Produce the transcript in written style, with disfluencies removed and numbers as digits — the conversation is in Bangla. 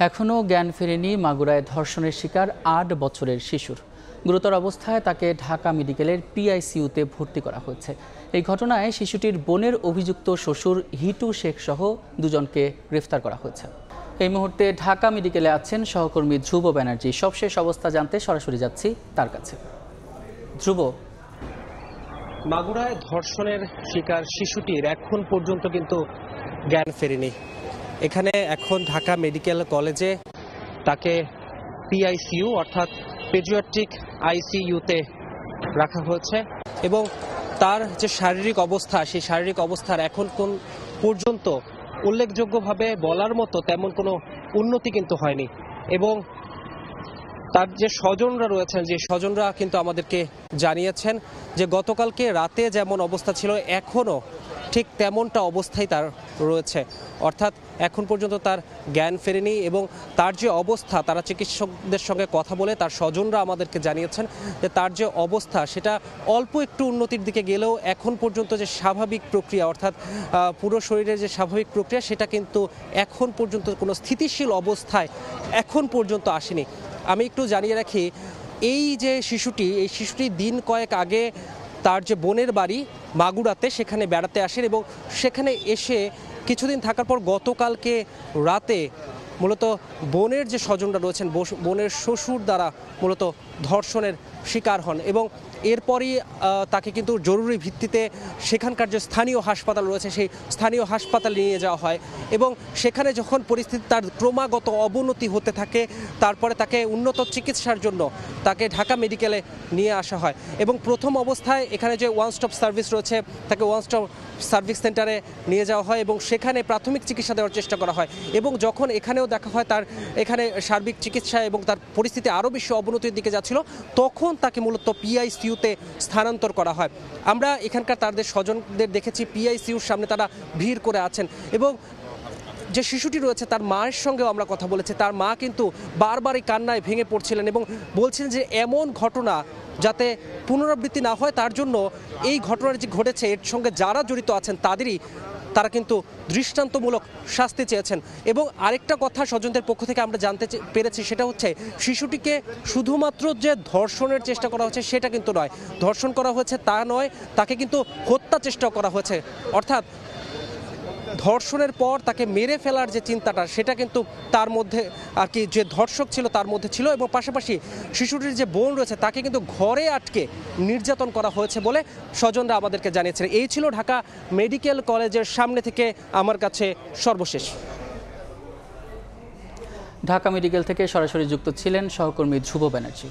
এখনও জ্ঞান ফেরেনি মাগুরায় ধর্ষণের শিকার ৮ বছরের শিশুর। গুরুতর অবস্থায় তাকে ঢাকা মেডিকেলের পিআইসিইউতে ভর্তি করা হয়েছে। এই ঘটনায় শিশুটির বোনের অভিযুক্ত শ্বশুর হিটু শেখ সহ দুজনকে গ্রেফতার করা হয়েছে। এই মুহূর্তে ঢাকা মেডিকেলে আছেন সহকর্মী ধ্রুব ব্যানার্জি। সবশেষ অবস্থা জানতে সরাসরি যাচ্ছি তার কাছে। ধ্রুব, মাগুরায় ধর্ষণের শিকার শিশুটির এখন পর্যন্ত কিন্তু জ্ঞান ফেরেনি। এখানে এখন ঢাকা মেডিকেল কলেজে তাকে পিআইসিইউ অর্থাৎ পেডিয়াট্রিক আইসিইউতে রাখা হয়েছে এবং তার যে শারীরিক অবস্থা, সেই শারীরিক অবস্থার এখন কোন পর্যন্ত উল্লেখযোগ্যভাবে বলার মতো তেমন কোনো উন্নতি কিন্তু হয়নি। এবং তার যে স্বজনরা রয়েছেন, যে স্বজনরা কিন্তু আমাদেরকে জানিয়েছেন যে গতকালকে রাতে যেমন অবস্থা ছিল এখনও ঠিক তেমনটা অবস্থায় তার রয়েছে। অর্থাৎ এখন পর্যন্ত তার জ্ঞান ফেরেনি এবং তার যে অবস্থা, তারা চিকিৎসকদের সঙ্গে কথা বলে তার স্বজনরা আমাদেরকে জানিয়েছেন যে তার যে অবস্থা সেটা অল্প একটু উন্নতির দিকে গেলেও এখন পর্যন্ত যে স্বাভাবিক প্রক্রিয়া, অর্থাৎ পুরো শরীরের যে স্বাভাবিক প্রক্রিয়া, সেটা কিন্তু এখন পর্যন্ত কোনো স্থিতিশীল অবস্থায় এখন পর্যন্ত আসেনি। আমি একটু জানিয়ে রাখি, এই শিশুটি দিন কয়েক আগে তার যে বোনের বাড়ি মাগুরাতে সেখানে বেড়াতে আসেন এবং সেখানে এসে কিছুদিন থাকার পর গতকালকে রাতে মূলত বোনের যে স্বজনরা রয়েছেন, বোনের শ্বশুর দ্বারা মূলত ধর্ষণের শিকার হন এবং এরপরই তাকে কিন্তু জরুরি ভিত্তিতে সেখানকার যে স্থানীয় হাসপাতাল রয়েছে সেই স্থানীয় হাসপাতালে নিয়ে যাওয়া হয় এবং সেখানে যখন পরিস্থিতি তার ক্রমাগত অবনতি হতে থাকে, তারপরে তাকে উন্নত চিকিৎসার জন্য তাকে ঢাকা মেডিকেলে নিয়ে আসা হয় এবং প্রথম অবস্থায় এখানে যে ওয়ান স্টপ সার্ভিস রয়েছে তাকে ওয়ান স্টপ সার্ভিস সেন্টারে নিয়ে যাওয়া হয় এবং সেখানে প্রাথমিক চিকিৎসা দেওয়ার চেষ্টা করা হয় এবং যখন এখানেও দেখা হয় তার এখানে সার্বিক চিকিৎসা এবং তার পরিস্থিতি আরও বেশি অবনতির দিকে যাচ্ছিল, তখন তাকে মূলত পিআইসিইউতে স্থানান্তর করা হয়। আমরা এখানকার তাদের স্বজনদের দেখেছি পিআইসিইউর সামনে তারা ভিড় করে আছেন এবং যে শিশুটি রয়েছে তার মায়ের সঙ্গেও আমরা কথা বলেছি। তার মা কিন্তু বারবার এই কান্নায় ভেঙে পড়ছিলেন এবং বলছিলেন যে এমন ঘটনা যাতে পুনরাবৃত্তি না হয় তার জন্য এই ঘটনাটি যে ঘটেছে এর সঙ্গে যারা জড়িত আছেন তারা কিন্তু দৃষ্টান্তমূলক শাস্তি চেয়েছেন। এবং আরেকটা কথা স্বজনদের পক্ষ থেকে আমরা জানতে পেরেছি, সেটা হচ্ছে শিশুটিকে শুধুমাত্র যে ধর্ষণের চেষ্টা করা হচ্ছে সেটা কিন্তু নয়, ধর্ষণ করা হয়েছে তা নয়, তাকে কিন্তু হত্যা চেষ্টা করা হয়েছে। অর্থাৎ ধর্ষণের পর তাকে মেরে ফেলার যে চিন্তাটা সেটা কিন্তু তার মধ্যে আর কি যে ধর্ষক ছিল তার মধ্যে ছিল এবং পাশাপাশি শিশুটির যে বোন রয়েছে তাকে কিন্তু ঘরে আটকে নির্যাতন করা হয়েছে বলে স্বজনরা আমাদেরকে জানিয়েছেন। এই ছিল ঢাকা মেডিকেল কলেজের সামনে থেকে আমার কাছে সর্বশেষ। ঢাকা মেডিকেল থেকে সরাসরি যুক্ত ছিলেন সহকর্মী ধ্রুব ব্যানার্জি।